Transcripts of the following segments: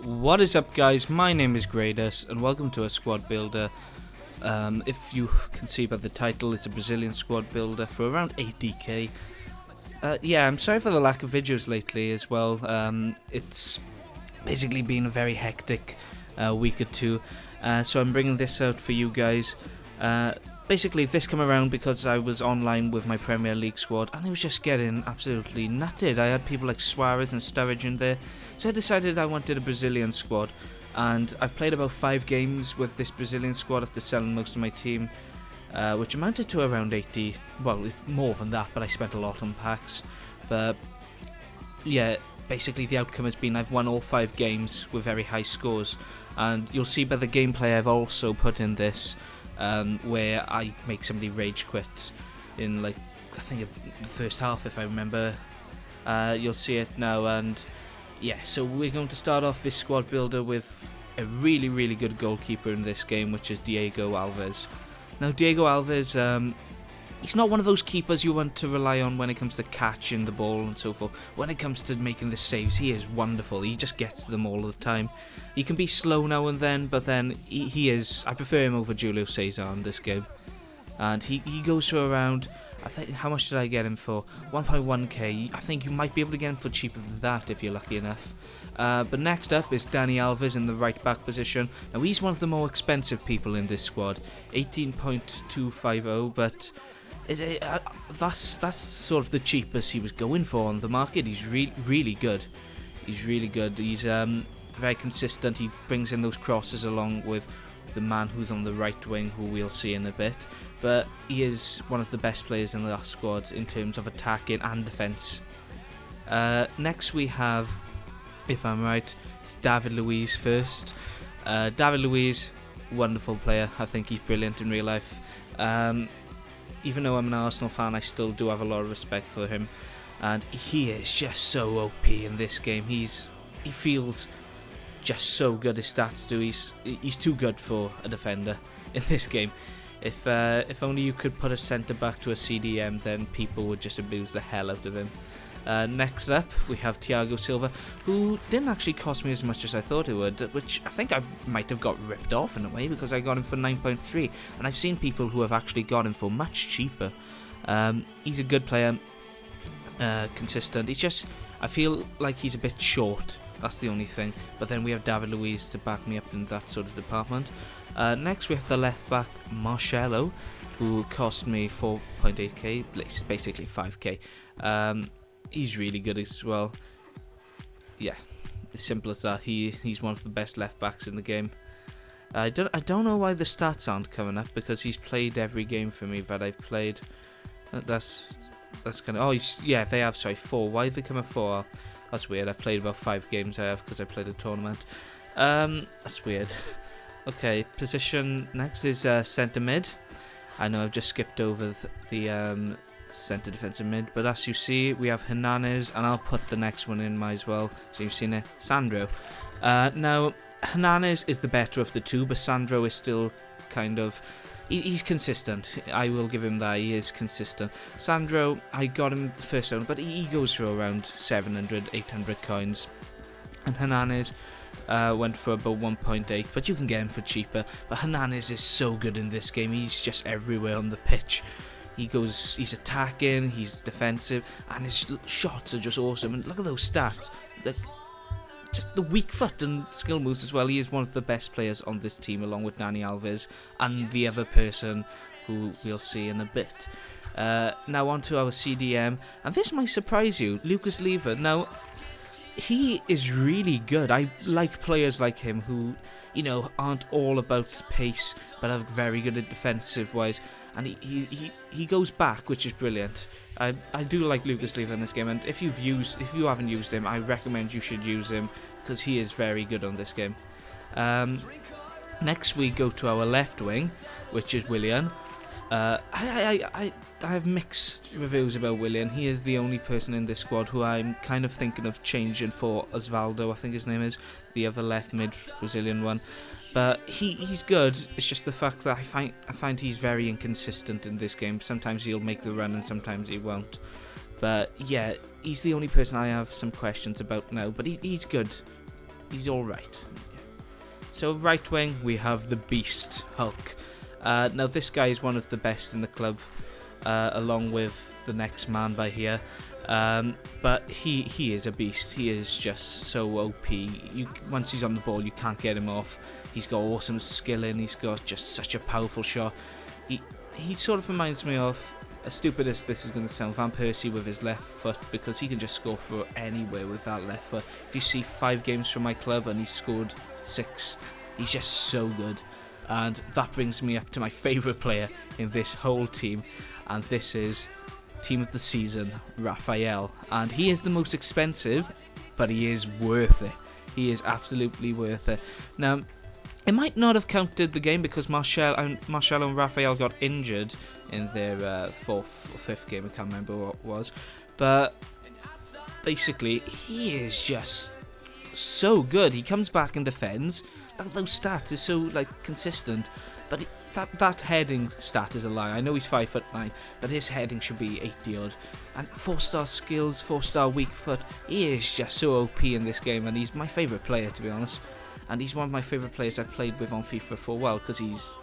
What is up, guys? My name is Gradus and welcome to a squad builder. If you can see by the title, it's a Brazilian squad builder for around 80k. Yeah, I'm sorry for the lack of videos lately as well. It's basically been a very hectic week or two, so I'm bringing this out for you guys. Basically, this came around because I was online with my Premier League squad and it was just getting absolutely nutted. I had people like Suarez and Sturridge in there, so I decided I wanted a Brazilian squad. And I've played about 5 games with this Brazilian squad after selling most of my team, which amounted to around 80, well, more than that, but I spent a lot on packs. But yeah, basically the outcome has been I've won all 5 games with very high scores, and you'll see by the gameplay I've also put in this, where I make somebody rage quit in, like, I think the first half, if I remember. You'll see it now. And yeah, so we're going to start off this squad builder with a really good goalkeeper in this game, which is Diego Alves. Now, Diego Alves, he's not one of those keepers you want to rely on when it comes to catching the ball and so forth. When it comes to making the saves, he is wonderful. He just gets them all the time. He can be slow now and then, but then he is... I prefer him over Julio Cesar in this game. And he goes for around... I think, how much did I get him for? 1.1k. I think you might be able to get him for cheaper than that if you're lucky enough. But next up is Dani Alves in the right back position. Now, he's one of the more expensive people in this squad, 18.250, but that's sort of the cheapest he was going for on the market. He's really good. He's really good. He's very consistent. He brings in those crosses along with the man who's on the right wing, who we'll see in a bit. But he is one of the best players in the squad in terms of attacking and defence. Next we have, if I'm right, it's David Luiz first. David Luiz, wonderful player. I think he's brilliant in real life. Even though I'm an Arsenal fan, I still do have a lot of respect for him. And he is just so OP in this game. He feels just so good. His stats do. He's too good for a defender in this game. If only you could put a centre back to a CDM, then people would just abuse the hell out of him. Next up, we have Thiago Silva, who didn't actually cost me as much as I thought it would, which I think I might have got ripped off in a way, because I got him for 9.3, and I've seen people who have actually got him for much cheaper. He's a good player, consistent. He's just, I feel like he's a bit short. That's the only thing. But then we have David Luiz to back me up in that sort of department. Next we have the left back Marcelo, who cost me 4.8k, basically 5k. He's really good as well. Yeah, as simple as that. He's one of the best left backs in the game. I don't know why the stats aren't coming up, because he's played every game for me that I've played. That's kind of... Oh, yeah, they have, sorry, 4. Why did they come at 4? That's weird. I've played about 5 games, I have, because I played a tournament. That's weird. Okay, position next is centre mid. I know I've just skipped over the centre defensive mid, but as you see, we have Hernandez, and I'll put the next one in, might as well, so you've seen it, Sandro. Now, Hernandez is the better of the two, but Sandro is still kind of... He's consistent. I will give him that. He is consistent. Sandro, I got him first round, but he goes for around 700, 800 coins. And Hernandez went for about 1.8, but you can get him for cheaper. But Hernandez is so good in this game. He's just everywhere on the pitch. He's attacking, he's defensive, and his shots are just awesome. And look at those stats. Just the weak foot and skill moves as well. He is one of the best players on this team, along with Dani Alves and the other person who we'll see in a bit. Now on to our CDM, and this might surprise you, Lucas Leiva. Now, he is really good. I like players like him who, you know, aren't all about pace, but are very good at defensive wise. And he goes back, which is brilliant. I do like Lucas Leiva in this game, and if you haven't used him, I recommend you should use him, because he is very good on this game. Next we go to our left wing, which is Willian. I have mixed reviews about Willian. He is the only person in this squad who I'm kind of thinking of changing for Osvaldo, I think his name is, the other left mid Brazilian one. But he's good. It's just the fact that I find he's very inconsistent in this game. Sometimes he'll make the run and sometimes he won't. But yeah, he's the only person I have some questions about now. But he's good. he's all right. So right wing, we have the Beast, Hulk. Now this guy is one of the best in the club, along with the next man by here. But he is a beast. He is just so OP. Once he's on the ball, you can't get him off. He's got awesome skilling. He's got just such a powerful shot. He sort of reminds me of, as stupid as this is going to sound, Van Persie with his left foot, because he can just score from anywhere with that left foot. If you see 5 games from my club and he's scored 6, he's just so good. And that brings me up to my favourite player in this whole team, and this is team of the season, Raphael. And he is the most expensive, but he is worth it. He is absolutely worth it. Now, it might not have counted the game because Martial and Raphael got injured in their 4th or 5th game. I can't remember what it was. But basically, he is just so good. He comes back and defends. Look at those stats. It's so consistent. But that heading stat is a lie. I know he's 5'9", but his heading should be 80 odd. And 4-star skills, 4-star weak foot. He is just so OP in this game, and he's my favourite player, to be honest. And he's one of my favourite players I've played with on FIFA for a while, because he's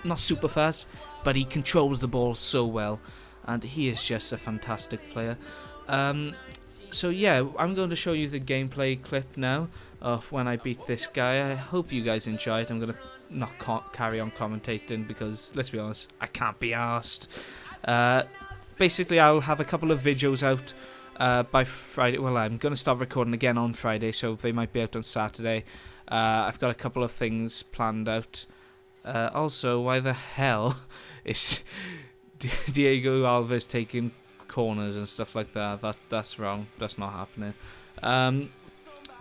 not super fast, but he controls the ball so well, and he is just a fantastic player. So yeah, I'm going to show you the gameplay clip now of when I beat this guy. I hope you guys enjoy it. I'm going to not carry on commentating because, let's be honest, I can't be arsed. Basically, I'll have a couple of videos out by Friday. Well, I'm going to start recording again on Friday, so they might be out on Saturday. I've got a couple of things planned out. Also, why the hell is Diego Alves taking corners and stuff like that? That's wrong. That's not happening.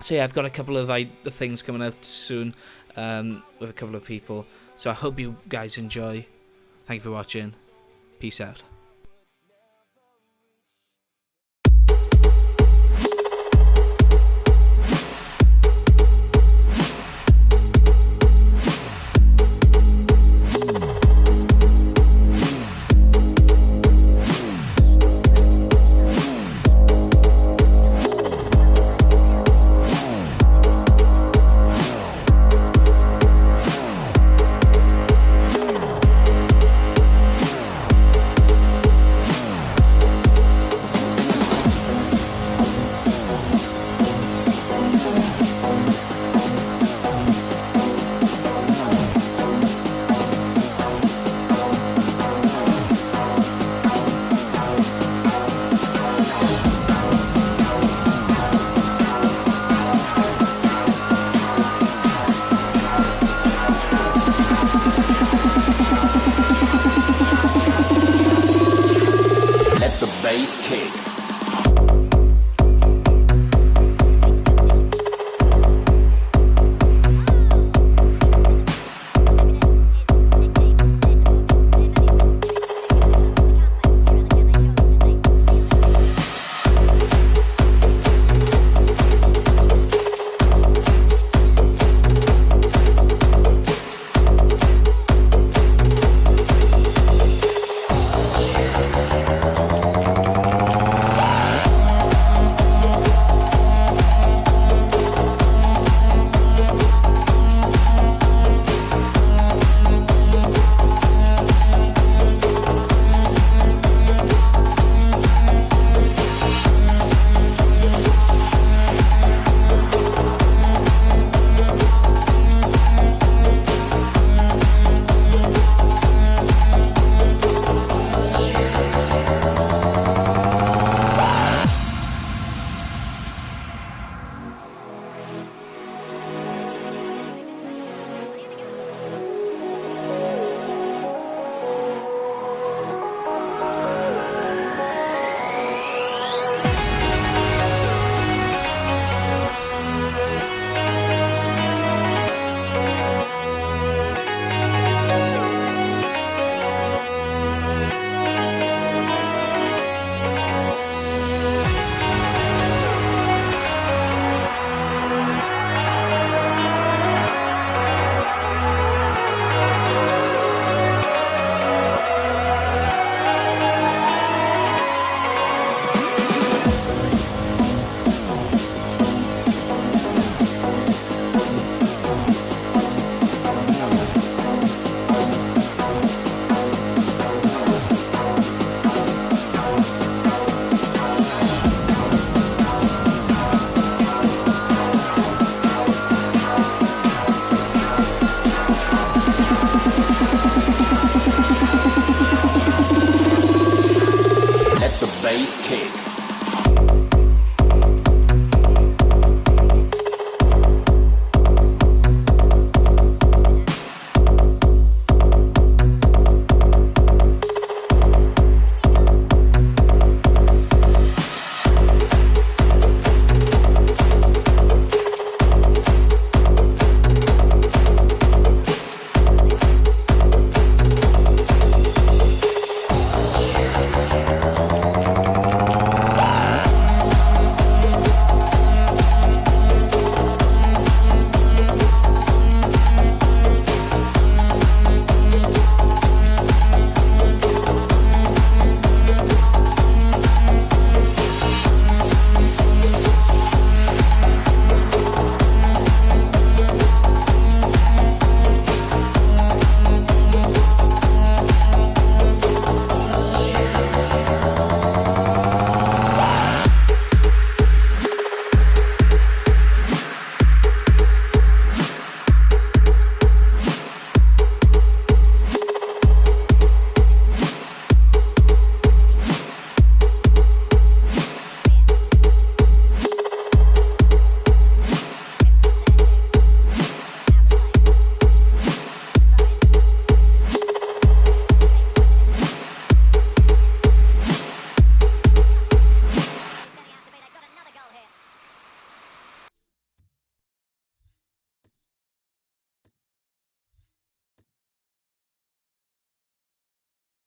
So yeah, I've got a couple of things coming out soon with a couple of people. So I hope you guys enjoy. Thank you for watching. Peace out.